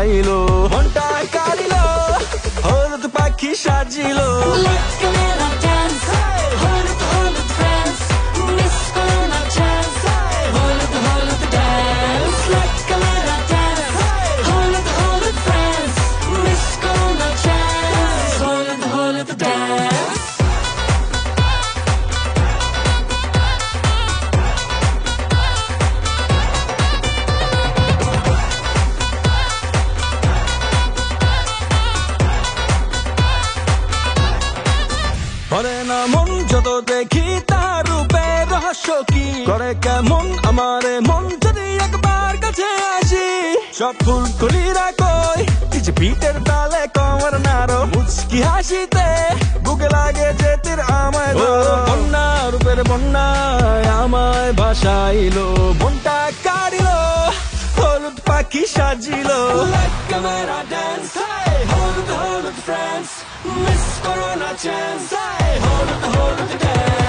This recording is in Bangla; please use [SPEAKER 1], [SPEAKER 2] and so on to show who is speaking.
[SPEAKER 1] ভাসাইলো মনটা কাড়িল হলুদ পাখি সাজিলো করে না মন যত দেখি তার রূপের রহস্য কি করে কেমন আমারে মন যদি একবার কাছে আসি সব ফুল কলিরা কই কিছু পিঠের তালে কমর নাড়ো মুচকি হাসিতে বুকে লাগে যে তীর আমায় বন্যা রূপের বন্যায় আমায় ভাসাইলো মনটা কাড়িলো হলুদ পাখি সাজিলো ক্যামেরা ড্যান্স হলুদ হলুদ ফ্রেন্ডস মিস করো না চান্স হলুদ হলুদ ড্যান্স